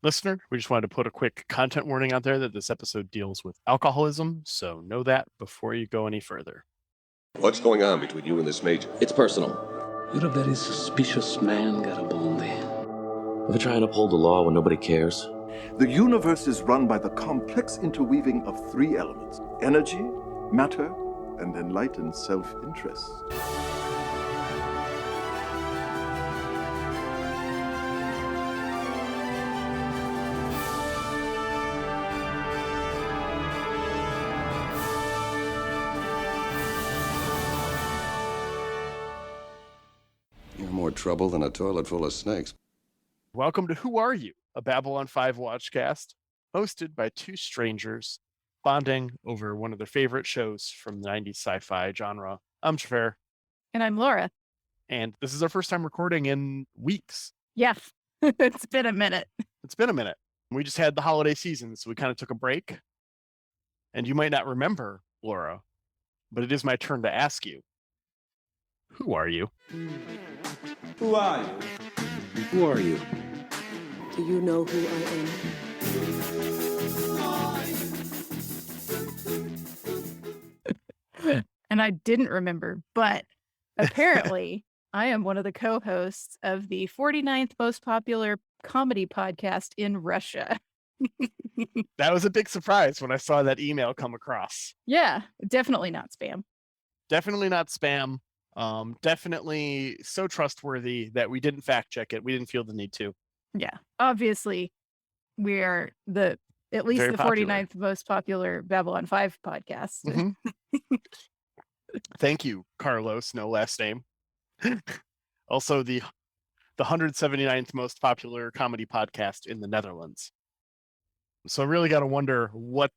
Listener, we just wanted to put a quick content warning out there that this episode deals with alcoholism, so know that before you go any further. What's going on between you and this major? It's personal. You're a very suspicious man, Garibaldi. Ever try and uphold the law when nobody cares? The universe is run by the complex interweaving of three elements: energy, matter, and enlightened self-interest. You're more trouble than a toilet full of snakes. Welcome to Who Are You? A Babylon 5 watchcast hosted by two strangers bonding over one of their favorite shows from the 90s sci-fi genre. I'm Xhafer. And I'm Laura. And this is our first time recording in weeks. Yeah, it's been a minute. It's been a minute. We just had the holiday season, so we kind of took a break. And you might not remember, Laura, but it is my turn to ask you. Who are you? Who are you? Who are you? Do you know who I am? And I didn't remember, but apparently I am one of the co-hosts of the 49th most popular comedy podcast in Russia. That was a big surprise when I saw that email come across. Yeah, definitely not spam. Definitely not spam. Definitely so trustworthy that we didn't fact check it. We didn't feel the need to. Yeah, obviously we are at least Very the popular. 49th most popular Babylon 5 podcast. Mhm. Thank you, Carlos, no last name. Also the 179th most popular comedy podcast in the Netherlands. So I really got to wonder what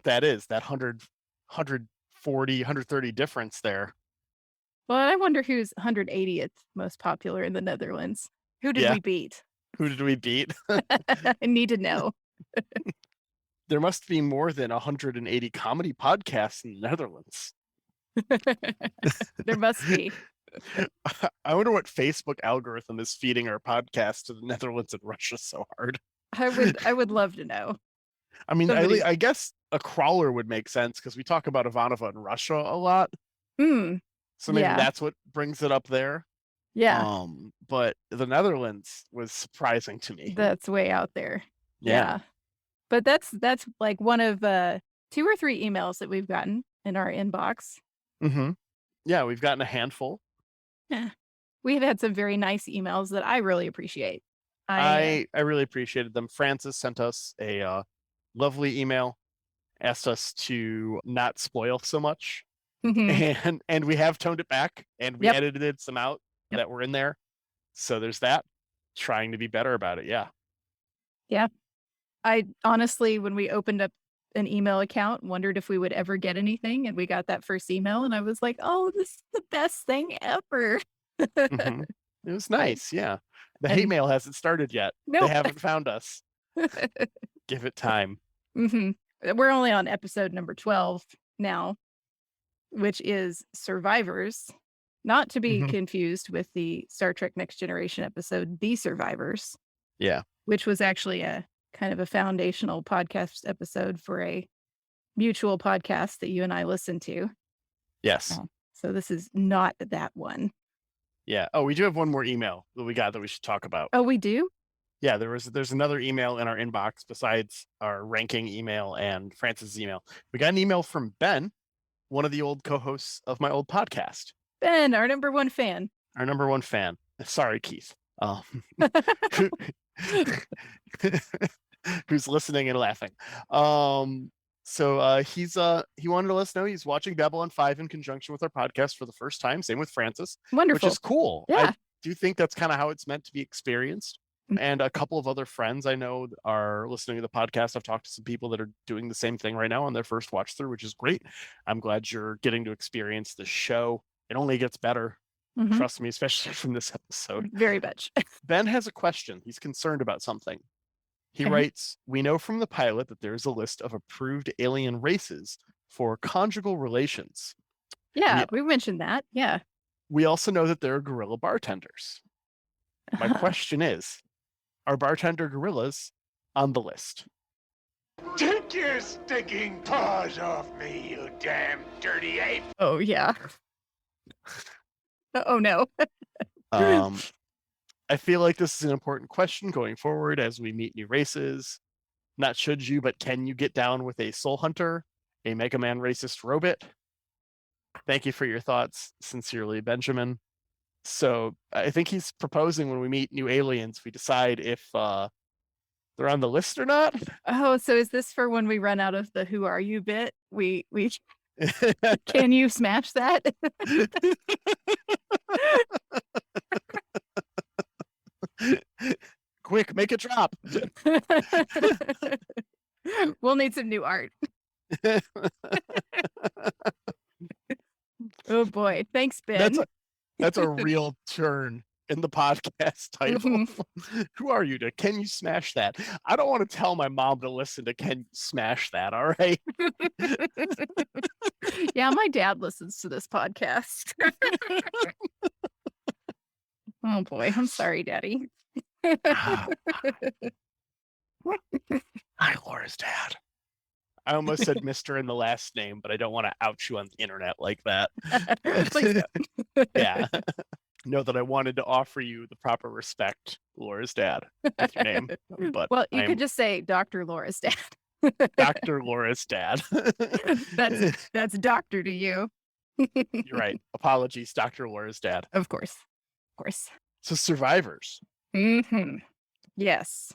that is, that 140, 130 difference there. Well, I wonder who's 180th most popular in the Netherlands. Who did Yeah. we beat? Who did we beat? I need to know. There must be more than 180 comedy podcasts in the Netherlands. There must be. I wonder what Facebook algorithm is feeding our podcast to the Netherlands and Russia so hard. I would love to know. I mean, Somebody- I guess a crawler would make sense because we talk about Ivanova and Russia a lot. So maybe Yeah. that's what brings it up there. Yeah, But the Netherlands was surprising to me. that's way out there. Yeah. But that's like one of 2 or 3 emails that we've gotten in our inbox. Mm-hmm. Yeah, we've gotten a handful. We've had some very nice emails that I really appreciate. I really appreciated them. Francis sent us a lovely email, asked us to not spoil so much. Mhm. And we have toned it back, and we Yep. edited some out Yep. that were in there. So there's that. Trying to be better about it. Yeah. I honestly, when we opened up an email account, wondered if we would ever get anything, and we got that first email, and I was like, "Oh, this is the best thing ever." Mhm. It was nice. Yeah. The hate And- mail hasn't started yet. Nope. They haven't found us. Give it time. We're only on episode number 12 now, which is Survivors, not to be Mhm. confused with the Star Trek Next Generation episode, The Survivors, Yeah. which was actually a kind of a foundational podcast episode for a mutual podcast that you and I listened to. Yes. So this is not that one. Yeah. Oh, we do have one more email that we got that we should talk about. Oh, we do? Yeah, there's another email in our inbox besides our ranking email and Francis' email. We got an email from Ben, one of the old co-hosts of my old podcast, Ben, our number 1 fan. our number 1 fan. Sorry, Keith. Who's listening and laughing. So he wanted to let us know he's watching Babylon 5 in conjunction with our podcast for the first time. Same with Francis, Wonderful. which is cool. Yeah. I do think that's kind of how it's meant to be experienced. And a couple of other friends I know are listening to the podcast. I've talked to some people that are doing the same thing right now on their first watch through, which is great. I'm glad you're getting to experience the show. It only gets better. Mhm. Trust me, especially from this episode. Very much. Ben has a question. He's concerned about something. He Okay. writes, we know from the pilot that there's a list of approved alien races for conjugal relations. Yeah, we mentioned that. Yeah. We also know that there are gorilla bartenders. My question is, are bartender gorillas on the list? Take your stinking paws off me, you damn dirty ape! Oh, yeah. Oh, no. I feel like this is an important question going forward as we meet new races. Not should you, but can you get down with a soul hunter, a Mega Man racist robot? Thank you for your thoughts. Sincerely, Benjamin. So I think he's proposing when we meet new aliens, we decide if they're on the list or not. Oh, so is this for when we run out of the "Who are you" bit? We can you smash that? Quick, make a drop. We'll need some new art. Oh boy. Thanks, Ben. That's a real turn in the podcast title. Who are you to can you smash that? I don't want to tell my mom to listen to Can You Smash That, all right? Yeah, my dad listens to this podcast. Oh boy, I'm sorry, Daddy. Hi, Laura's dad. I almost said Mr. in the last name, but I don't want to out you on the internet like that. Please don't. Yeah. Know that I wanted to offer you the proper respect, Laura's dad, with your name. But well, you could just say Dr. Laura's dad. Dr. Laura's dad. That's doctor to you. You're right. Apologies, Dr. Laura's dad. Of course. So survivors. Yes.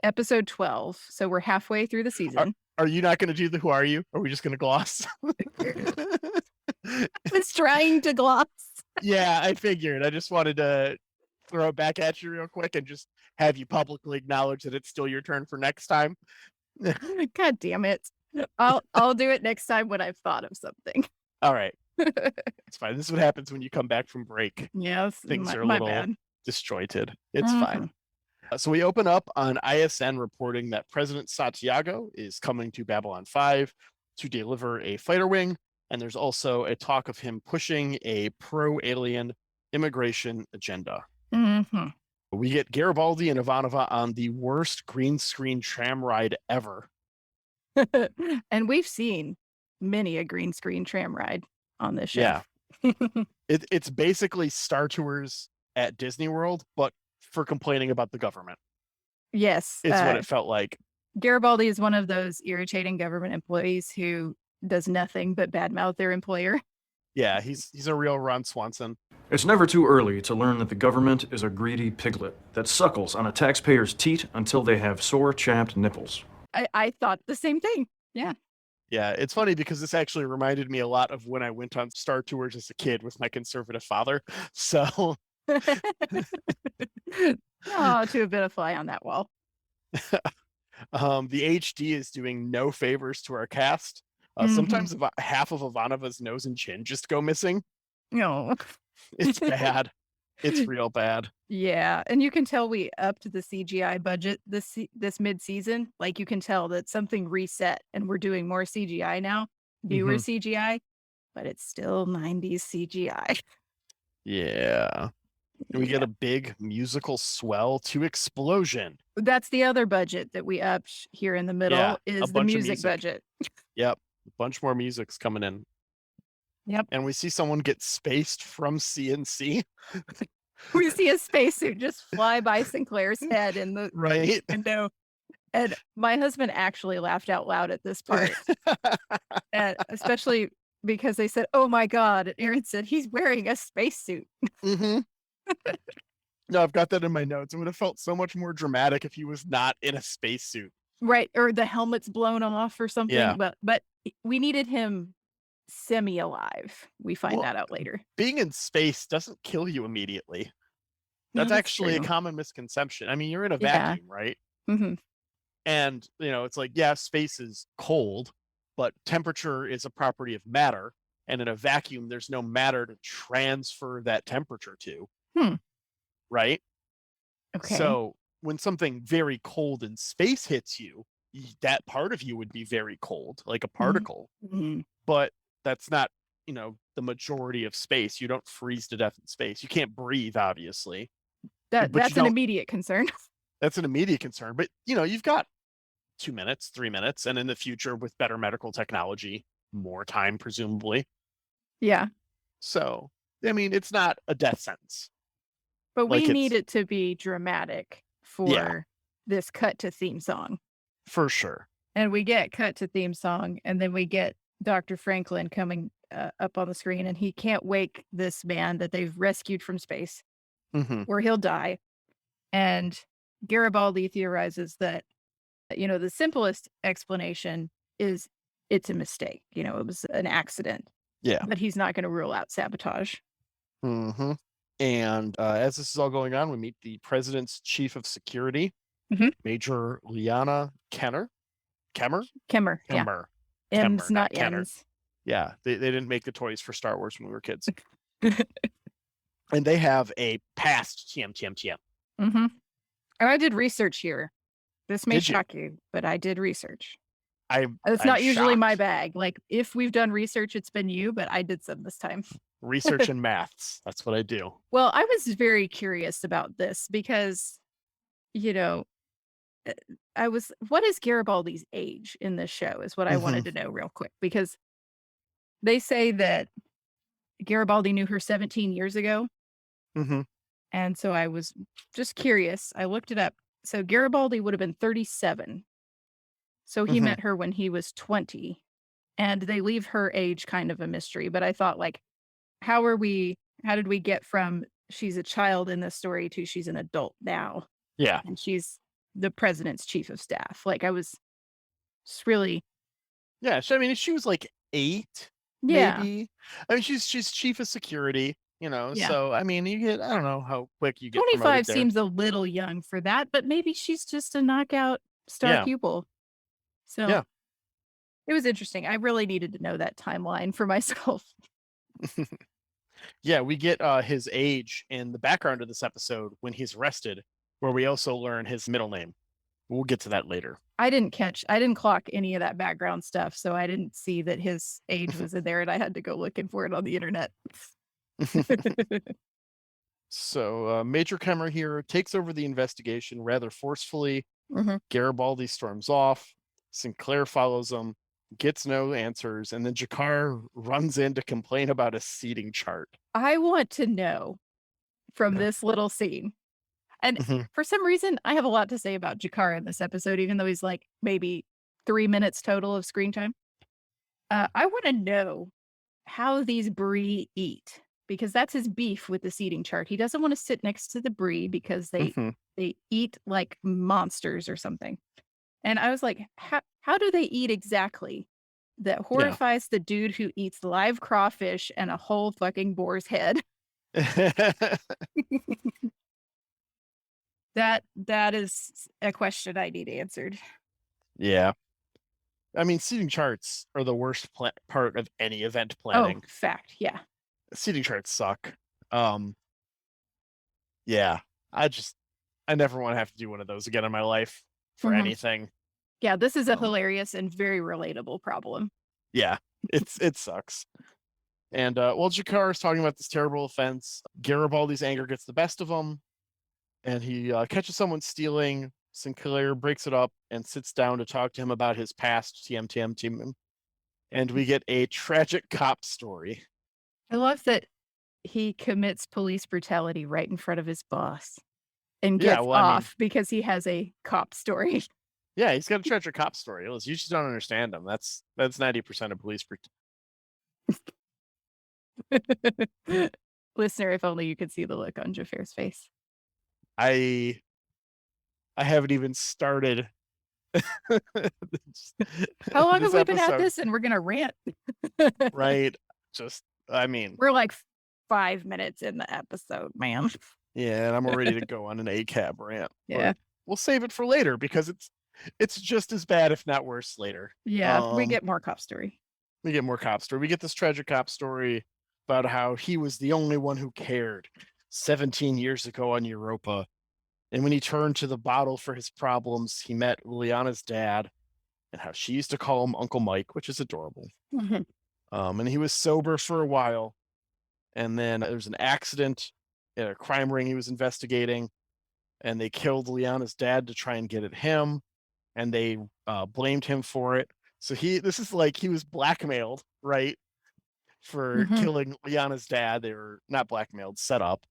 Episode 12. So we're halfway through the season. Are you not going to do the Who Are You? Are we just going to gloss? I was trying to gloss. Yeah, I figured. I just wanted to throw it back at you real quick and just have you publicly acknowledge that it's still your turn for next time. God damn it. I'll do it next time when I've thought of something. All right. It's fine. This is what happens when you come back from break. Yes. Things are a little bad. disjointed. It's fine. So we open up on ISN reporting that President Santiago is coming to Babylon 5 to deliver a fighter wing. And there's also a talk of him pushing a pro-alien immigration agenda. We get Garibaldi and Ivanova on the worst green screen tram ride ever. And we've seen many a green screen tram ride on this show. Yeah. It's basically Star Tours at Disney World, but for complaining about the government. Yes. It's what it felt like. Garibaldi is one of those irritating government employees who does nothing but badmouth their employer. Yeah, he's a real Ron Swanson. It's never too early to learn that the government is a greedy piglet that suckles on a taxpayer's teat until they have sore, chapped nipples. I thought the same thing. Yeah. Yeah, it's funny because this actually reminded me a lot of when I went on Star Tours as a kid with my conservative father. So to have been a fly on that wall. The HD is doing no favors to our cast. Sometimes about half of Ivanova's nose and chin just go missing. No. It's bad. It's real bad. Yeah, and you can tell we upped the CGI budget this mid-season. Like you can tell that something reset and we're doing more CGI now, newer CGI, but it's still 90s CGI. Yeah. And we get a big musical swell to Explosion. That's the other budget that we upped here in the middle is the music budget. Yep. A bunch more music's coming in. Yep. And we see someone get spaced from CNC. We see a spacesuit just fly by Sinclair's head in the window. And my husband actually laughed out loud at this part. And especially because they said, "Oh my God." And Aaron said, "He's wearing a spacesuit." No, I've got that in my notes. It would have felt so much more dramatic if he was not in a spacesuit. Right. Or the helmet's blown off or something. Yeah. But we needed him semi-alive. We find that out later. Being in space doesn't kill you immediately. That's actually a common misconception. I mean, you're in a vacuum, right? And, it's like, yeah, space is cold, but temperature is a property of matter. And in a vacuum, there's no matter to transfer that temperature to. Right? Okay. So when something very cold in space hits you, that part of you would be very cold, like a particle. But that's not, the majority of space. You don't freeze to death in space. You can't breathe, obviously. That's an immediate concern. That's an immediate concern. But, you've got 2 minutes, 3 minutes, and in the future with better medical technology, more time, presumably. Yeah. So, I mean, it's not a death sentence. But Like, we need it to be dramatic for this cut to theme song. For sure. And we get cut to theme song, and then we get Dr. Franklin coming up on the screen, and he can't wake this man that they've rescued from space, or he'll die. And Garibaldi theorizes that, the simplest explanation is it's a mistake. It was an accident. Yeah. But he's not going to rule out sabotage. Mm-hmm. And as this is all going on, we meet the president's chief of security, Major Liana Kemmer. Yeah. M's, not Kenner. N's. Yeah, they didn't make the toys for Star Wars when we were kids. And they have a past TM. And I did research here. This may shock you, but I did research. It's not usually my bag. Like, if we've done research, it's been you, but I did some this time. Research and maths. That's what I do. Well, I was very curious about this because, what is Garibaldi's age in this show is what I wanted to know real quick, because they say that Garibaldi knew her 17 years ago. And so I was just curious. I looked it up. So Garibaldi would have been 37. So he met her when he was 20, and they leave her age kind of a mystery. But I thought, like, how did we get from she's a child in this story to she's an adult now? Yeah. And she's the president's chief of staff. Like, I was just really. Yeah. I mean, she was like 8, maybe. I mean, she's chief of security, so, I mean, you get, I don't know how quick you get 25 seems a little young for that, but maybe she's just a knockout star pupil. So it was interesting. I really needed to know that timeline for myself. Yeah, we get his age in the background of this episode when he's arrested, where we also learn his middle name. We'll get to that later. I didn't clock any of that background stuff, so I didn't see that his age was in there, and I had to go looking for it on the internet. So Major Kemmer here takes over the investigation rather forcefully. Garibaldi storms off. Sinclair follows him, gets no answers, and then G'Kar runs in to complain about a seating chart. I want to know from this little scene. And for some reason, I have a lot to say about G'Kar in this episode, even though he's like maybe 3 minutes total of screen time. I want to know how these Bree eat, because that's his beef with the seating chart. He doesn't want to sit next to the Bree because they eat like monsters or something. And I was like, how do they eat exactly? That horrifies the dude who eats live crawfish and a whole fucking boar's head. That is a question I need answered. Yeah. I mean, seating charts are the worst part of any event planning. Oh, fact. Yeah. Seating charts suck. Yeah. I never want to have to do one of those again in my life for anything. Yeah, this is a hilarious and very relatable problem. Yeah, it sucks. And while G'Kar is talking about this terrible offense, Garibaldi's anger gets the best of him, and he catches someone stealing. Sinclair breaks it up and sits down to talk to him about his past TM. And we get a tragic cop story. I love that he commits police brutality right in front of his boss and gets off because he has a cop story. Yeah, he's got a tragic cop story. You just don't understand him. That's 90% of police brutality. Listener, if only you could see the look on Xhafer's face. I haven't even started. How long have we been at this? And we're gonna rant. Right. We're like 5 minutes in the episode, man. Yeah, and I'm ready to go on an ACAB rant. Yeah. We'll save it for later because it's just as bad, if not worse, later. Yeah, we get more cop story. We get more cop story. We get this tragic cop story about how he was the only one who cared 17 years ago on Europa. And when he turned to the bottle for his problems, he met Liliana's dad and how she used to call him Uncle Mike, which is adorable. And he was sober for a while. And then there was an accident at a crime ring he was investigating. and they killed Liana's dad to try and get at him, and they blamed him for it. So this is like he was blackmailed, right, for killing Liana's dad. They were not blackmailed, set up.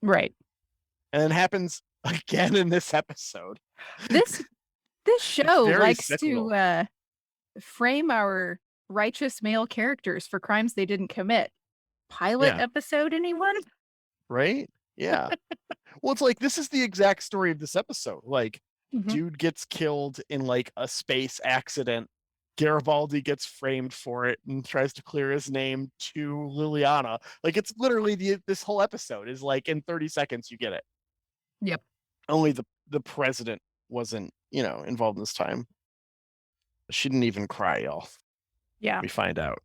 Right. And it happens again in this episode. This show likes cyclical. to frame our righteous male characters for crimes they didn't commit. Pilot episode, anyone? Right? Yeah. Well, it's like, this is the exact story of this episode. Like, Mhm. dude gets killed in like a space accident. Garibaldi gets framed for it and tries to clear his name to Liliana. Like, it's literally this whole episode is like in 30 seconds you get it. Yep. Only the president wasn't, involved in this time. She didn't even cry, y'all. Yeah. We find out.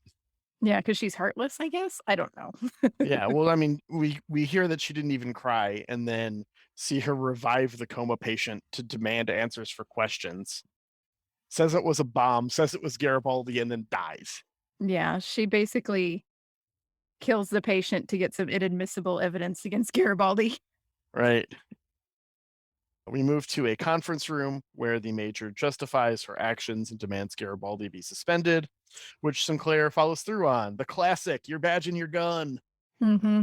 Yeah, because she's heartless, I guess. I don't know. Yeah, well, I mean, we hear that she didn't even cry, and then see her revive the coma patient to demand answers for questions. Says it was a bomb, says it was Garibaldi, and then dies. Yeah, she basically kills the patient to get some inadmissible evidence against Garibaldi. Right. We move to a conference room where the major justifies her actions and demands Garibaldi be suspended, which Sinclair follows through on. The classic, your badge and your gun. Mm-hmm.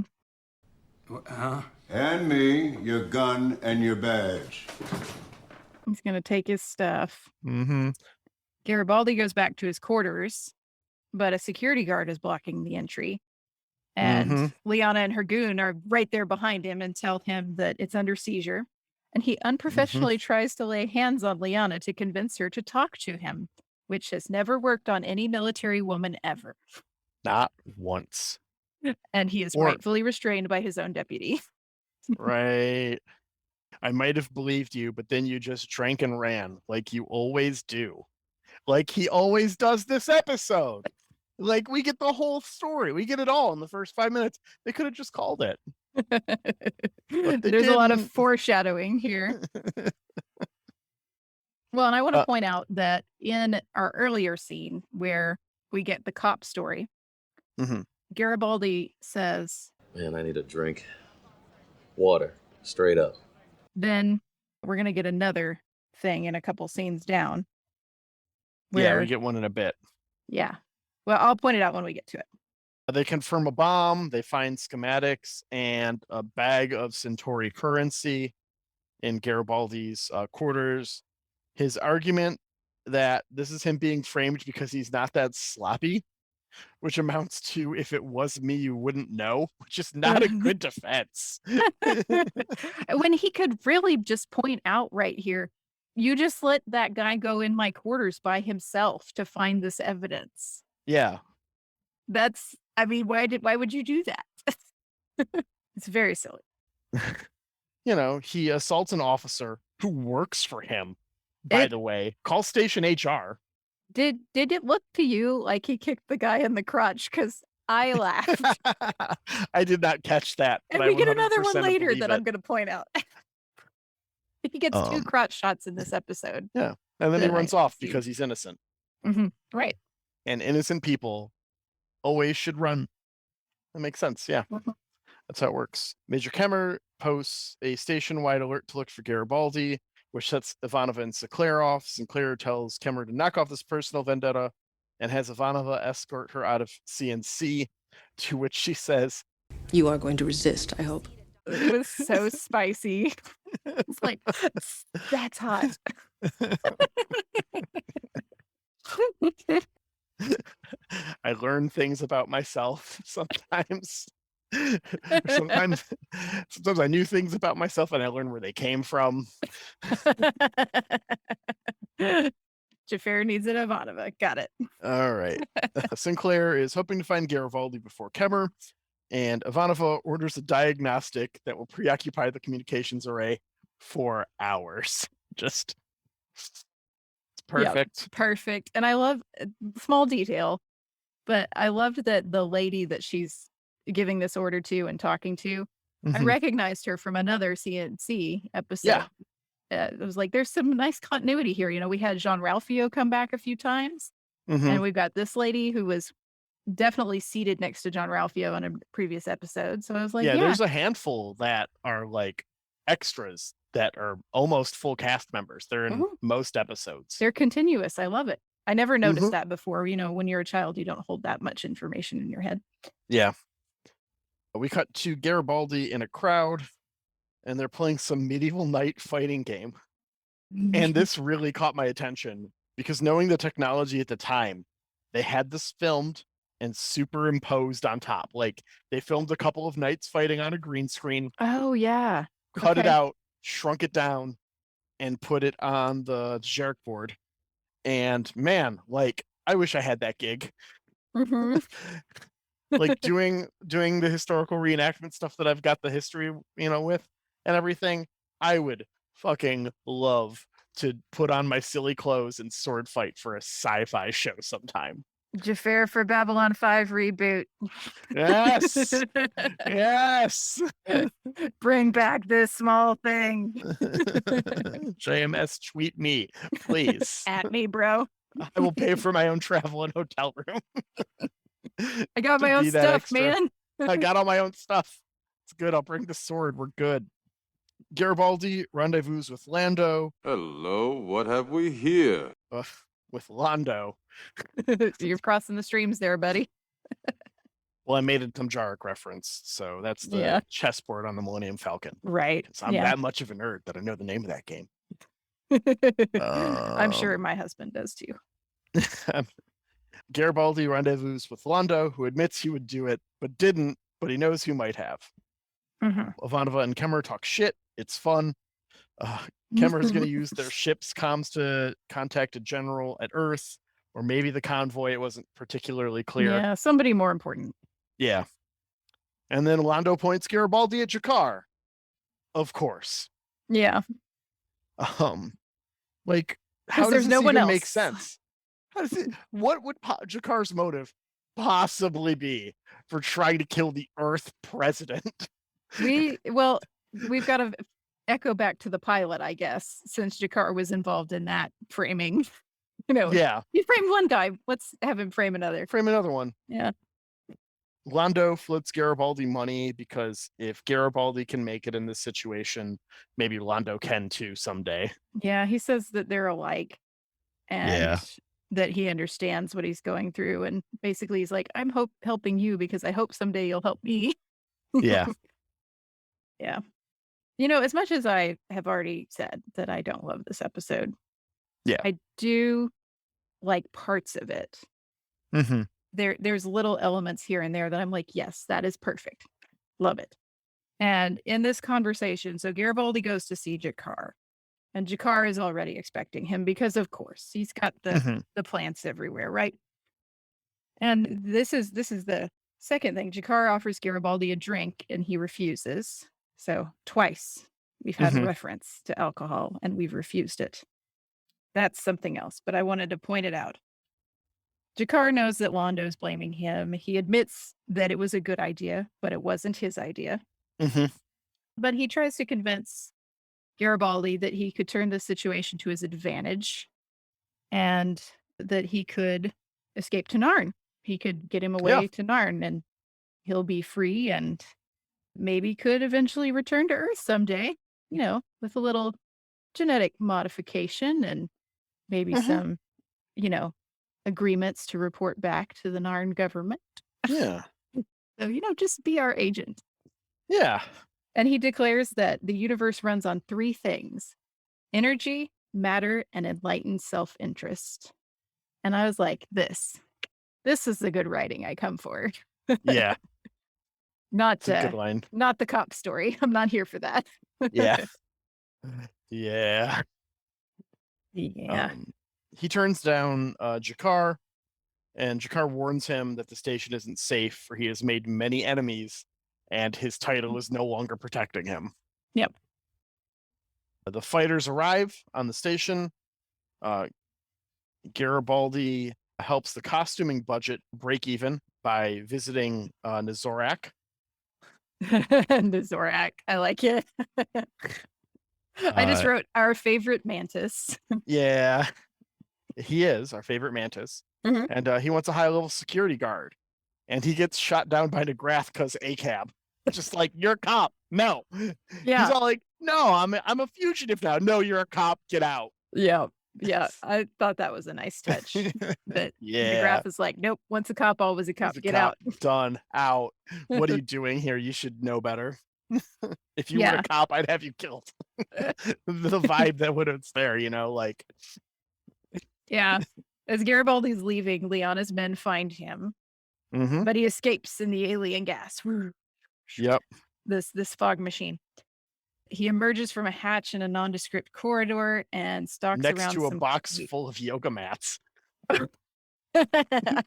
And me, your gun and your badge. He's going to take his stuff. Mm-hmm. Garibaldi goes back to his quarters, but a security guard is blocking the entry. And Liana and her goon are right there behind him and tell him that it's under seizure. And he unprofessionally tries to lay hands on Liana to convince her to talk to him, which has never worked on any military woman ever. Not once. And he is rightfully restrained by his own deputy. Right. I might have believed you, but then you just drank and ran like you always do. Like he always does this episode. Like, we get the whole story. We get it all in the first 5 minutes. They could have just called it. There's a lot of foreshadowing here. Well, and I want to point out that in our earlier scene where we get the cop story, Garibaldi says, Man, I need a drink. Water, straight up. Then we're going to get another thing in a couple scenes down. Yeah, we get one in a bit. Yeah. Well, I'll point it out when we get to it. They confirm a bomb. They find schematics and a bag of Centauri currency in Garibaldi's quarters. His argument that this is him being framed because he's not that sloppy, which amounts to, if it was me, you wouldn't know, which is not a good defense. When he could really just point out right here, you just let that guy go in my quarters by himself to find this evidence. Yeah. Why would you do that? It's very silly. He assaults an officer who works for him, by the way. Call station HR. Did it look to you like he kicked the guy in the crotch? Because I laughed. I did not catch that. And we get another one later that I'm going to point out. He gets 2 crotch shots in this episode. Yeah. And then he runs off because he's innocent. Right. And innocent people always should run. That makes sense. Yeah. That's how it works. Major Kemmer posts a station-wide alert to look for Garibaldi, which sets Ivanova and Sinclair off. Sinclair tells Kemmer to knock off this personal vendetta and has Ivanova escort her out of CNC, to which she says, You are going to resist, I hope. It was so spicy. It's like, that's hot. I learn things about myself sometimes. sometimes I knew things about myself and I learned where they came from. Xhafer needs an Ivanova. Got it. All right. Sinclair is hoping to find Garibaldi before Kemmer, and Ivanova orders a diagnostic that will preoccupy the communications array for hours. Just perfect. Yep, perfect. And I love small detail, but I loved that the lady that she's giving this order to and talking to, I recognized her from another CNC episode. Yeah. It was like, there's some nice continuity here. We had Jean-Ralphio come back a few times, and we've got this lady who was definitely seated next to Jean-Ralphio in a previous episode. So I was like, yeah, there's a handful that are like extras that are almost full cast members. They're in most episodes. They're continuous. I love it. I never noticed that before. When you're a child, you don't hold that much information in your head. Yeah. We cut to Garibaldi in a crowd, and they're playing some medieval knight fighting game. And this really caught my attention because knowing the technology at the time, they had this filmed and superimposed on top. Like they filmed a couple of knights fighting on a green screen. Oh, yeah. Cut it out, shrunk it down, and put it on the Jarek board. And man, like I wish I had that gig. Like doing the historical reenactment stuff that I've got the history, with and everything. I would fucking love to put on my silly clothes and sword fight for a sci-fi show sometime. Xhafer for Babylon 5 reboot. Yes. Yes. Bring back this small thing. JMS, tweet me, please. At me, bro. I will pay for my own travel and hotel room. I got my own stuff, man. I got all my own stuff. It's good. I'll bring the sword. We're good. Garibaldi rendezvous with Lando. Hello, what have we here? With Lando. You're crossing the streams there, buddy. Well, I made a Tom Jarek reference, so that's the chessboard on the Millennium Falcon. Right. I'm that much of a nerd that I know the name of that game. I'm sure my husband does too. Garibaldi rendezvous with Lando, who admits he would do it, but didn't, but he knows who might have. Ivanova and Kemmer talk shit. It's fun. Kemmer is going to use their ship's comms to contact a general at Earth, or maybe the convoy. It wasn't particularly clear. Yeah, somebody more important. Yeah. And then Lando points Garibaldi at Jakar. Of course. Yeah. Like, how does there's this no one even else. make sense? How does it, what would Jakar's motive possibly be for trying to kill the Earth president? We've got to echo back to the pilot, I guess, since Jakar was involved in that framing. Yeah. You framed one guy. Let's have him frame another. Frame another one. Yeah. Lando floats Garibaldi money because if Garibaldi can make it in this situation, maybe Lando can too someday. Yeah, he says that they're alike and that he understands what he's going through. And basically he's like, I'm helping you because I hope someday you'll help me. Yeah. Yeah. As much as I have already said that I don't love this episode, I do like parts of it. There's little elements here and there that I'm like, yes, that is perfect. Love it. And in this conversation, so Garibaldi goes to see Jakar, and Jakar is already expecting him because, of course, he's got the plants everywhere, right? And this is the second thing. Jakar offers Garibaldi a drink, and he refuses. So twice we've had a reference to alcohol, and we've refused it. That's something else, but I wanted to point it out. Jakar knows that Lando's blaming him. He admits that it was a good idea, but it wasn't his idea. But he tries to convince Garibaldi that he could turn the situation to his advantage and that he could escape to Narn. He could get him away to Narn and he'll be free and maybe could eventually return to Earth someday, with a little genetic modification and maybe some, agreements to report back to the Narn government. Yeah. So, just be our agent. Yeah. And he declares that the universe runs on three things: energy, matter, and enlightened self-interest. And I was like, this is the good writing I come for. Yeah. Not a good line. Not the cop story. I'm not here for that. Yeah. Yeah. Yeah. He turns down Jakar, and Jakar warns him that the station isn't safe, for he has made many enemies, and his title is no longer protecting him. Yep. The fighters arrive on the station. Garibaldi helps the costuming budget break even by visiting Nazorak. Nazorak. I like it. I just wrote our favorite mantis. Yeah. He is our favorite mantis. And he wants a high-level security guard. And he gets shot down by Nagrath because ACAB. Just like, you're a cop. No. Yeah. He's all like, no, I'm a fugitive now. No, you're a cop. Get out. Yeah. Yeah. I thought that was a nice touch. That Yeah. McGrath is like, nope, once a cop, always a cop. He's a Get cop. out. Done. Out. What are you doing here? You should know better. If you were a cop, I'd have you killed. The vibe that it's there, like. Yeah. As Garibaldi's leaving, Liana's men find him, but he escapes in the alien gas. Yep. This fog machine. He emerges from a hatch in a nondescript corridor and stalks next around to a box full of yoga mats. I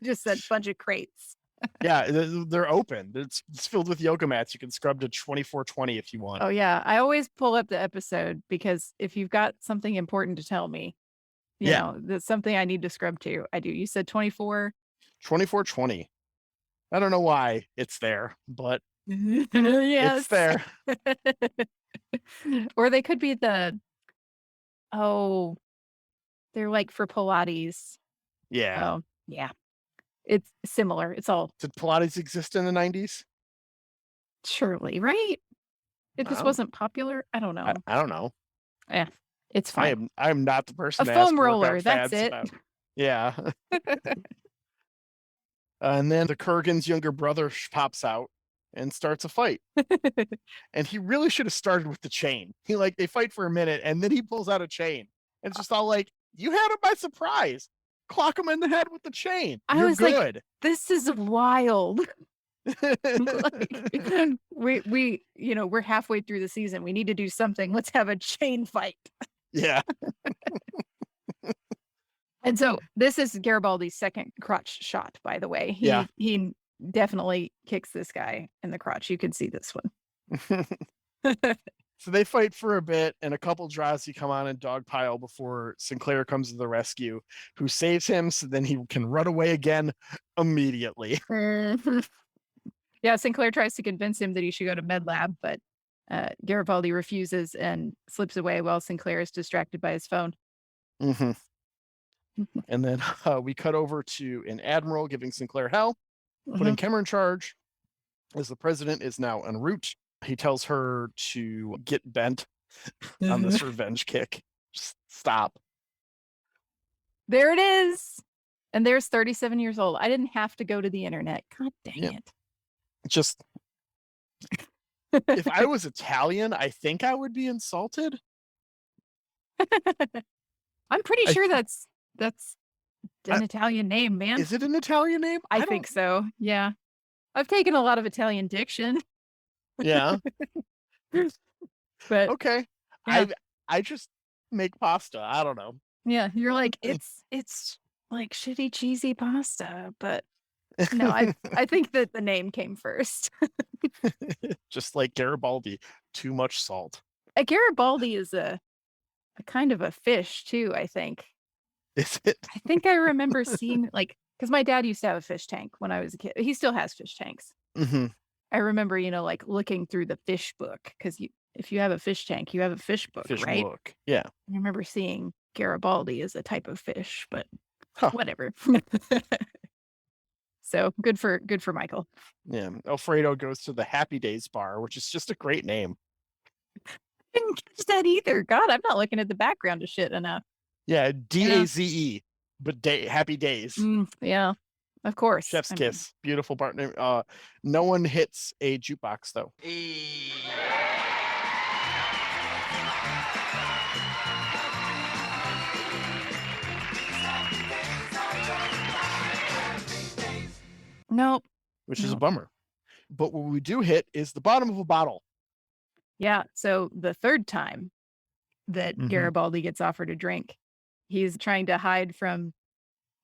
just said bunch of crates. Yeah, they're open. It's filled with yoga mats. You can scrub to 2420 if you want. Oh yeah, I always pull up the episode because if you've got something important to tell me, you know, that's something I need to scrub to. I do. You said 2420. I don't know why it's there, but yes. It's there. Or they could be they're like for Pilates. Yeah. Oh, yeah. It's similar. It's all. Did Pilates exist in the 90s? Surely, right? It just wasn't popular. I don't know. I don't know. Yeah, it's fine. I'm not the person. A to ask foam roller. workout That's fads it. about. Yeah. And then the Kurgan's younger brother pops out and starts a fight. And he really should have started with the chain. They fight for a minute and then he pulls out a chain. And it's just all like, you had him by surprise. Clock him in the head with the chain. You're good. Like, this is wild. We're halfway through the season. We need to do something. Let's have a chain fight. Yeah. And so this is Garibaldi's second crotch shot, by the way. He definitely kicks this guy in the crotch. You can see this one. So they fight for a bit, and a couple Drazi come on and dogpile before Sinclair comes to the rescue, who saves him so then he can run away again immediately. Yeah, Sinclair tries to convince him that he should go to med lab, but Garibaldi refuses and slips away while Sinclair is distracted by his phone. And then we cut over to an admiral giving Sinclair hell, putting Kemmer in charge, as the president is now en route. He tells her to get bent on this revenge kick. Just stop. There it is. And there's 37 years old. I didn't have to go to the internet. God dang it. Just, if I was Italian, I think I would be insulted. I'm pretty sure that's an Italian name, man. Is it an Italian name? I think so. Yeah. I've taken a lot of Italian diction. Yeah. But okay. Yeah. I just make pasta. I don't know. Yeah, you're like, it's like shitty cheesy pasta, but no, I think that the name came first. Just like Garibaldi, too much salt. Garibaldi is a kind of a fish too, I think. Is it? I think I remember seeing because my dad used to have a fish tank when I was a kid. He still has fish tanks. I remember, looking through the fish book because if you have a fish tank, you have a fish book, right? Book. Yeah. I remember seeing Garibaldi as a type of fish, but whatever. So good for Michael. Yeah. Alfredo goes to the Happy Days bar, which is just a great name. Didn't catch that either. God, I'm not looking at the background of shit enough. Yeah, DAZE, but Happy Days. Yeah, of course. Chef's kiss. Beautiful partner. No one hits a jukebox though. Nope. Which is a bummer. But what we do hit is the bottom of a bottle. Yeah. So the third time that Garibaldi gets offered a drink, he's trying to hide from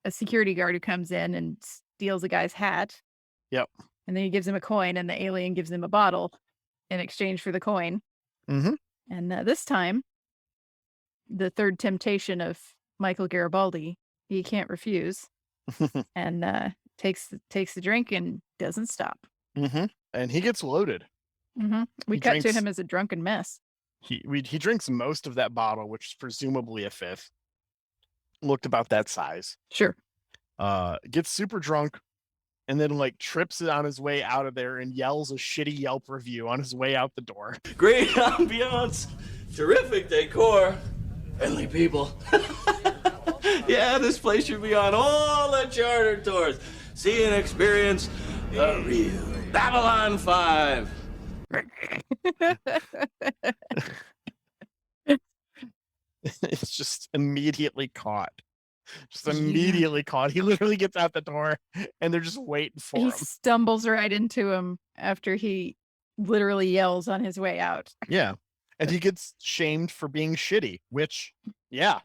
a security guard who comes in and steals a guy's hat. Yep. And then he gives him a coin, and the alien gives him a bottle in exchange for the coin. And this time, the third temptation of Michael Garibaldi, he can't refuse, and takes the drink and doesn't stop. And he gets loaded. We cut to him as a drunken mess. He drinks most of that bottle, which is presumably a fifth. Looked about that size. Sure. Gets super drunk, and then like trips on his way out of there and yells a shitty Yelp review on his way out the door. Great ambiance, terrific decor, friendly people. Yeah, this place should be on all the charter tours. See and experience the real Babylon 5. It's just immediately caught. Immediately caught. He literally gets out the door and they're just waiting for him. He stumbles right into him after he literally yells on his way out. Yeah. And he gets shamed for being shitty, which, yeah.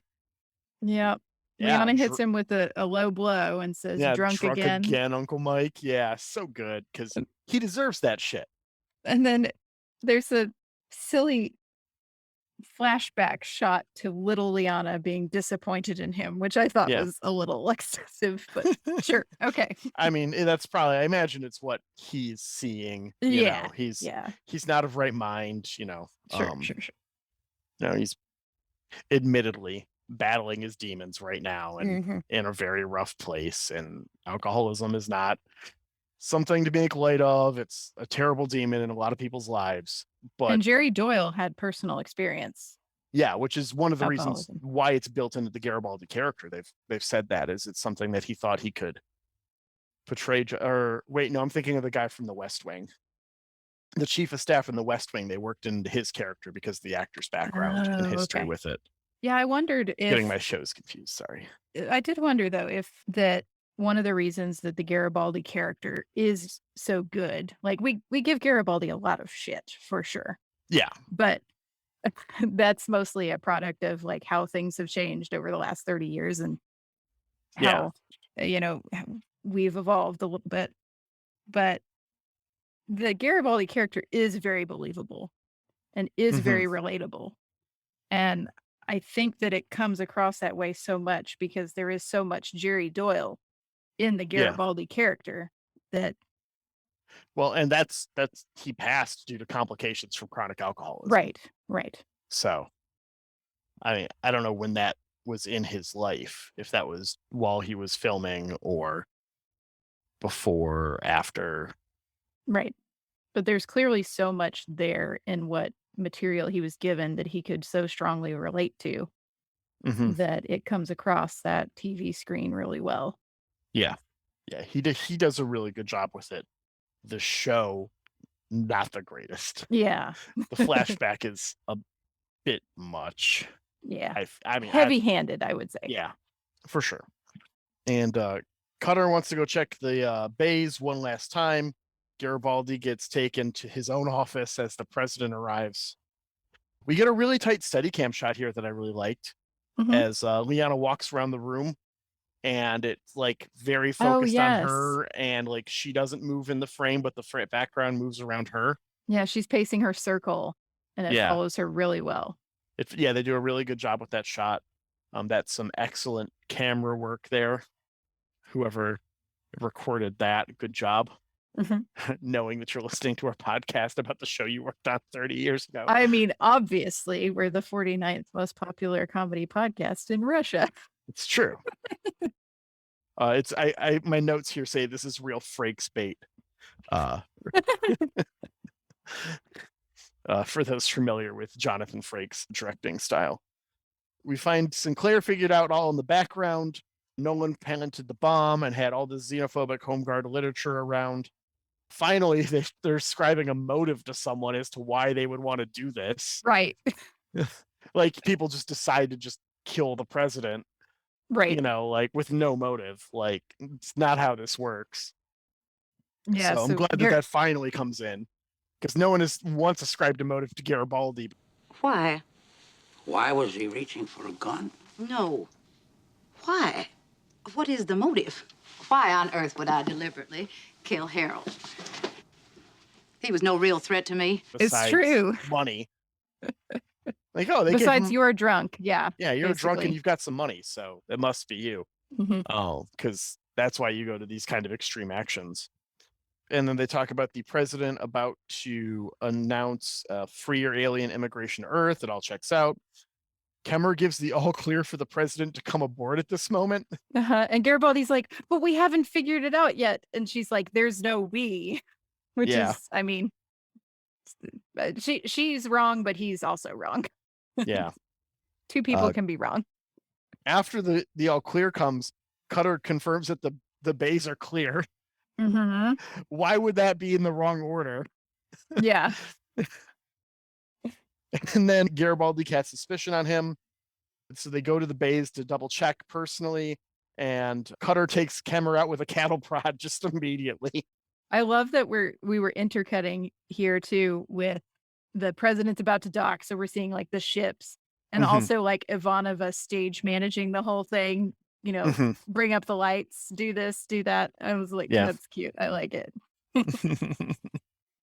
Yep. Yeah, Liana hits him with a low blow and says, drunk again. Again, Uncle Mike. Yeah, so good, because he deserves that shit. And then there's a silly flashback shot to little Liana being disappointed in him, which I thought was a little excessive, but sure. Okay. I mean, that's probably, I imagine it's what he's seeing. You know, he's not of right mind, you know. Sure. You know, he's admittedly battling his demons right now and in a very rough place, and alcoholism is not something to make light of. It's a terrible demon in a lot of people's lives. And Jerry Doyle had personal experience. Yeah, which is one of the reasons why it's built into the Garibaldi character. They've said that is it's something that he thought he could portray. Or wait, no, I'm thinking of the guy from The West Wing. The chief of staff in The West Wing, they worked into his character because of the actor's background and history with it. Yeah, I wondered if... Getting my shows confused, sorry. I did wonder, though, if that one of the reasons that the Garibaldi character is so good, like we give Garibaldi a lot of shit, for sure. Yeah. But that's mostly a product of like how things have changed over the last 30 years and how, you know, we've evolved a little bit. But the Garibaldi character is very believable and is very relatable. And I think that it comes across that way so much because there is so much Jerry Doyle in the Garibaldi character that. Well, and that's he passed due to complications from chronic alcoholism. Right. So, I mean, I don't know when that was in his life, if that was while he was filming or before, after. Right. But there's clearly so much there in what material he was given that he could so strongly relate to that it comes across that TV screen really well. Yeah. He does a really good job with it. The show, not the greatest. Yeah. The flashback is a bit much. Yeah. I mean, heavy-handed, I would say. Yeah, for sure. And Cutter wants to go check the bays one last time. Garibaldi gets taken to his own office as the president arrives. We get a really tight Steadicam shot here that I really liked as Liana walks around the room, and it's like very focused on her, and like she doesn't move in the frame, but the background moves around her. Yeah, she's pacing her circle, and it follows her really well. They do a really good job with that shot. That's some excellent camera work there. Whoever recorded that, good job. Knowing that you're listening to our podcast about the show you worked on 30 years ago. I mean, obviously, we're the 49th most popular comedy podcast in Russia. It's true. My notes here say this is real Frakes bait. For those familiar with Jonathan Frakes' directing style. We find Sinclair figured out all in the background. Nolan planted the bomb and had all the xenophobic home guard literature around. Finally, they're ascribing a motive to someone as to why they would want to do this. Right. Like people just decide to just kill the president. Right. You know, like with no motive. Like it's not how this works. Yeah. So I'm glad that finally comes in. Because no one has once ascribed a motive to Garibaldi. Why? Why was he reaching for a gun? No. Why? What is the motive? Why on earth would I deliberately kill Harold? He was no real threat to me. It's true. Money. Like, besides you're drunk. Yeah. Yeah, you're drunk and you've got some money, so it must be you. Oh, because that's why you go to these kind of extreme actions. And then they talk about the president about to announce freer alien immigration to Earth. It all checks out. Kemmer gives the all clear for the president to come aboard at this moment. And Garibaldi's like, but we haven't figured it out yet. And she's like, there's no we, which is, I mean, she's wrong, but he's also wrong. Yeah. Two people can be wrong. After the all clear comes, Cutter confirms that the bays are clear. Mm-hmm. Why would that be in the wrong order? Yeah. And then Garibaldi casts suspicion on him. So they go to the bays to double check personally. And Cutter takes Kemmer out with a cattle prod just immediately. I love that we were intercutting here too with the president's about to dock. So we're seeing like the ships and also like Ivanova stage managing the whole thing, you know, bring up the lights, do this, do that. I was like, that's cute. I like it.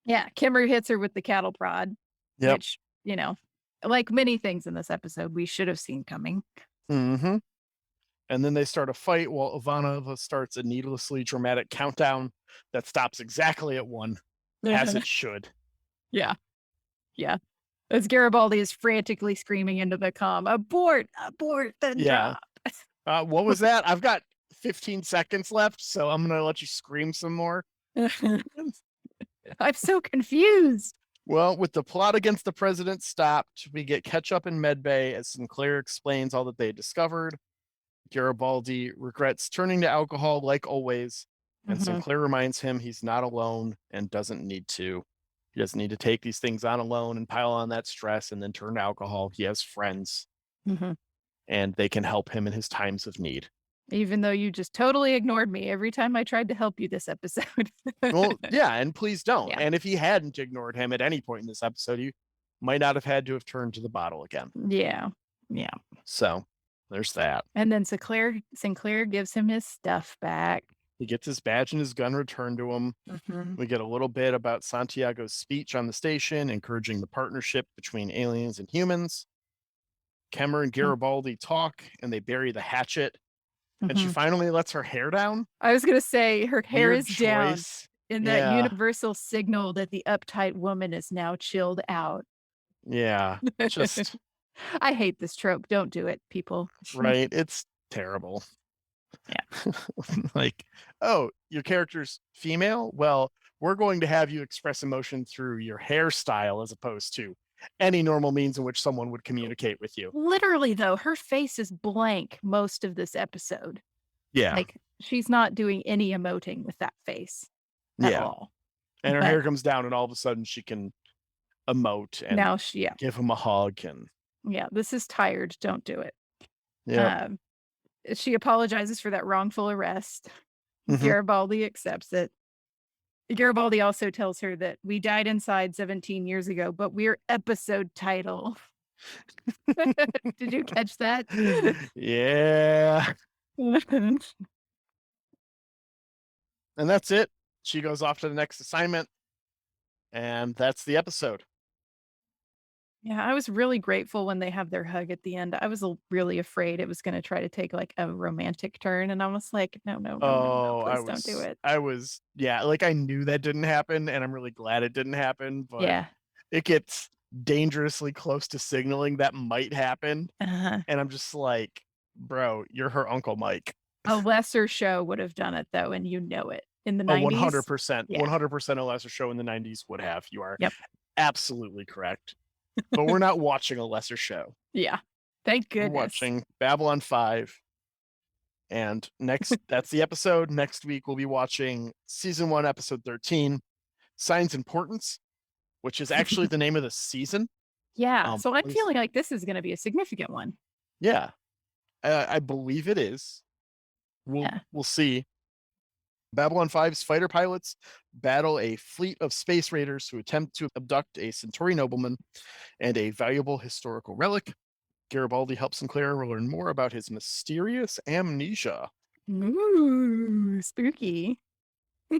Yeah. Kemmer hits her with the cattle prod, which, you know, like many things in this episode, we should have seen coming. Mm-hmm. And then they start a fight while Ivanova starts a needlessly dramatic countdown that stops exactly at 1, as it should. Yeah. Yeah. As Garibaldi is frantically screaming into the comm, abort, then drop. What was that? I've got 15 seconds left, so I'm going to let you scream some more. I'm so confused. Well, with the plot against the president stopped, we get catch up in Medbay as Sinclair explains all that they discovered. Garibaldi regrets turning to alcohol like always, and Sinclair reminds him he's not alone and doesn't need to. He doesn't need to take these things on alone and pile on that stress and then turn to alcohol. He has friends, and they can help him in his times of need. Even though you just totally ignored me every time I tried to help you this episode. Well, yeah, and please don't. Yeah. And if he hadn't ignored him at any point in this episode, he might not have had to have turned to the bottle again. Yeah. Yeah. So there's that. And then Sinclair gives him his stuff back. He gets his badge and his gun returned to him. We get a little bit about Santiago's speech on the station, encouraging the partnership between aliens and humans. Kemmer and Garibaldi talk, and they bury the hatchet. And she finally lets her hair down. I was going to say her hair Weird is choice. down in that universal signal that the uptight woman is now chilled out. Yeah. Just. I hate this trope. Don't do it, people. Right. It's terrible. Yeah. Like, oh, your character's female? Well, we're going to have you express emotion through your hairstyle as opposed to any normal means in which someone would communicate with you. Literally, though, her face is blank most of this episode. Yeah. Like, she's not doing any emoting with that face at all. And her hair comes down, and all of a sudden she can emote and now give him a hug. And yeah, this is tired. Don't do it. Yeah. She apologizes for that wrongful arrest. Garibaldi accepts it. Garibaldi also tells her that we died inside 17 years ago, but we're episode title. Did you catch that? Yeah. And that's it. She goes off to the next assignment. And that's the episode. Yeah, I was really grateful when they have their hug at the end. I was really afraid it was going to try to take like a romantic turn. And I was like, no, please don't do it. I was, like I knew that didn't happen. And I'm really glad it didn't happen. But it gets dangerously close to signaling that might happen. And I'm just like, bro, you're her Uncle Mike. A lesser show would have done it though. And you know it. In the 90s. 100%. 100% a lesser show in the 90s would have. You are absolutely correct. But we're not watching a lesser show. Yeah. Thank goodness. We're watching Babylon 5. And that's the episode. Next week, we'll be watching season 1, episode 13, Signs Importance, which is actually the name of the season. Yeah. So I'm feeling like this is going to be a significant one. Yeah. I believe it is. We'll see. Babylon 5's fighter pilots battle a fleet of space raiders who attempt to abduct a Centauri nobleman and a valuable historical relic. Garibaldi helps Sinclair learn more about his mysterious amnesia. Ooh, spooky.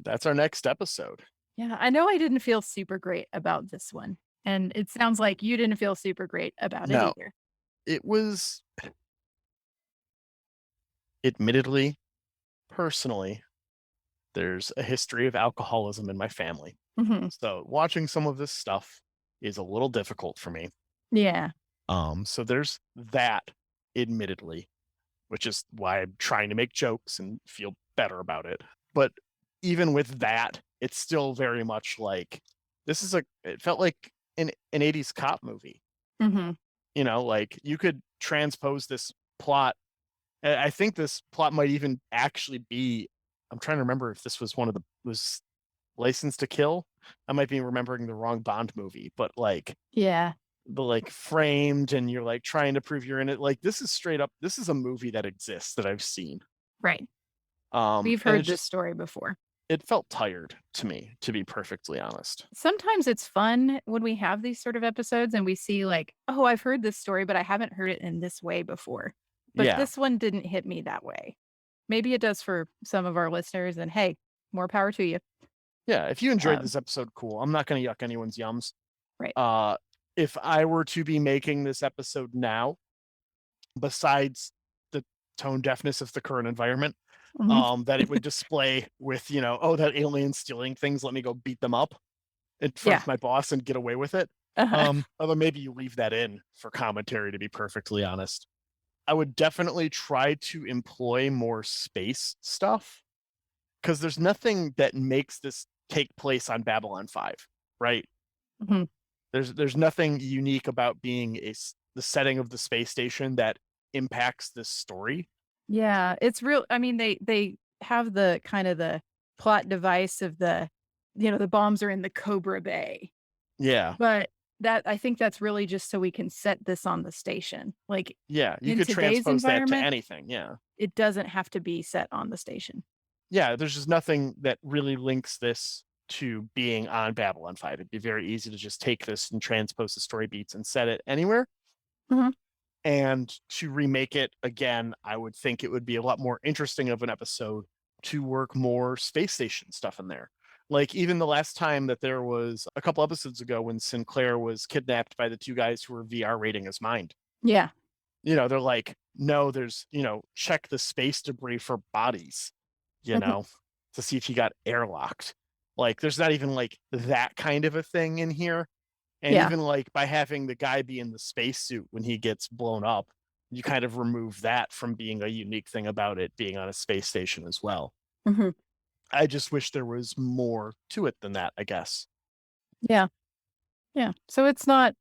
That's our next episode. Yeah, I know I didn't feel super great about this one. And it sounds like you didn't feel super great about it either. It was, admittedly, personally, there's a history of alcoholism in my family. So watching some of this stuff is a little difficult for me. Yeah. So there's that, admittedly, which is why I'm trying to make jokes and feel better about it. But even with that, it's still very much like it felt like an 80s cop movie. Mm-hmm. You know, like you could transpose this plot. I think this plot might even actually be, I'm trying to remember if this was was License to Kill. I might be remembering the wrong Bond movie, but like, yeah, the like framed and you're like trying to prove you're in it. Like this is a movie that exists that I've seen. Right. We've And heard this story before. It felt tired to me, to be perfectly honest. Sometimes it's fun when we have these sort of episodes and we see like, oh, I've heard this story, but I haven't heard it in this way before. But this one didn't hit me that way. Maybe it does for some of our listeners, and hey, more power to you. Yeah, if you enjoyed this episode, cool. I'm not going to yuck anyone's yums. Right. If I were to be making this episode now, besides the tone deafness of the current environment, that it would display with, oh, that alien stealing things, let me go beat them up in front of my boss and get away with it. Although maybe you leave that in for commentary, to be perfectly honest. I would definitely try to employ more space stuff, because there's nothing that makes this take place on Babylon 5, right? Mm-hmm. There's nothing unique about being the setting of the space station that impacts this story. Yeah, it's real. I mean, they have the kind of the plot device of the bombs are in the Cobra Bay. Yeah. But I think that's really just so we can set this on the station. Like, yeah, you could transpose that to anything. Yeah. It doesn't have to be set on the station. Yeah, there's just nothing that really links this to being on Babylon 5. It'd be very easy to just take this and transpose the story beats and set it anywhere. Mm-hmm. And to remake it again, I would think it would be a lot more interesting of an episode to work more space station stuff in there. Like even the last time that there was a couple episodes ago when Sinclair was kidnapped by the two guys who were VR raiding his mind. Yeah. They're like, no, there's, check the space debris for bodies, to see if he got airlocked. Like there's not even like that kind of a thing in here. And even like by having the guy be in the spacesuit when he gets blown up, you kind of remove that from being a unique thing about it being on a space station as well. Mm-hmm. I just wish there was more to it than that, I guess. Yeah. Yeah. So it's not.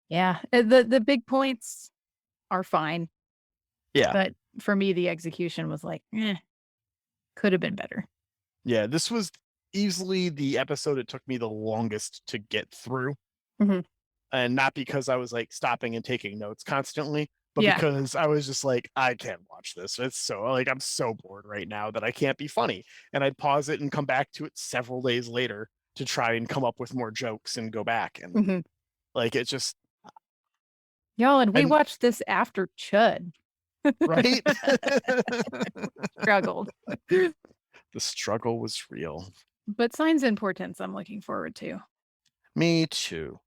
Yeah. The big points are fine. Yeah. But for me, the execution was like, could have been better. Yeah. This was easily the episode it took me the longest to get through. Mm-hmm. And not because I was like stopping and taking notes constantly, but because I was just like, I can't watch this. It's so like, I'm so bored right now that I can't be funny. And I'd pause it and come back to it several days later to try and come up with more jokes and go back. And like, it's just. Y'all, and we watched this after Chud. Right? Struggled. The struggle was real. But Signs and Portents, I'm looking forward to. Me too.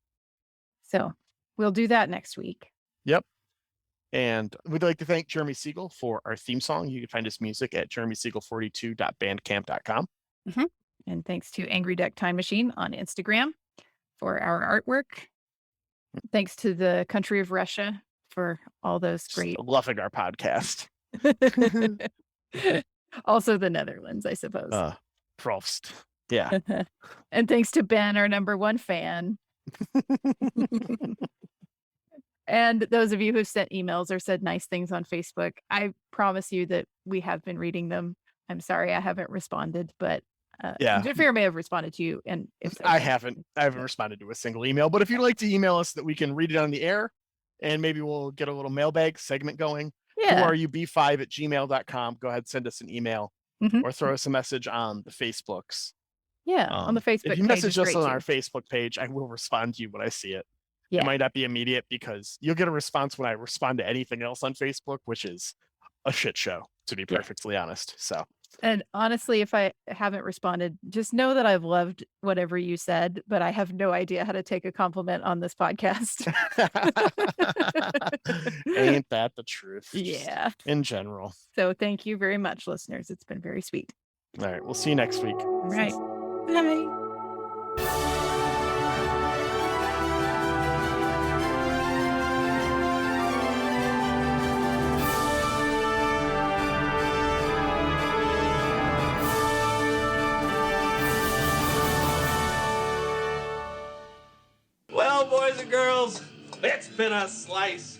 So we'll do that next week. Yep. And we'd like to thank Jeremy Siegel for our theme song. You can find his music at jeremysiegel42.bandcamp.com. Mm-hmm. And thanks to Angry Duck Time Machine on Instagram for our artwork. Thanks to the country of Russia for all those great. Just loving our podcast. Also the Netherlands, I suppose. Prost. Yeah. And thanks to Ben, our #1 fan. And those of you who've sent emails or said nice things on Facebook, I promise you that we have been reading them. I'm sorry I haven't responded, but Xhafer may have responded to you. And if so, I haven't responded to a single email, but if you'd like to email us that we can read it on the air and maybe we'll get a little mailbag segment going. whoareyoub5@gmail.com. Go ahead, send us an email or throw us a message on the Facebooks. Yeah, on the Facebook page. If you message us on our Facebook page, I will respond to you when I see it. Yeah. It might not be immediate because you'll get a response when I respond to anything else on Facebook, which is a shit show, to be perfectly honest. So. And honestly, if I haven't responded, just know that I've loved whatever you said, but I have no idea how to take a compliment on this podcast. Ain't that the truth? Yeah. In general. So thank you very much, listeners. It's been very sweet. All right. We'll see you next week. All right. Bye. girls, it's been a slice.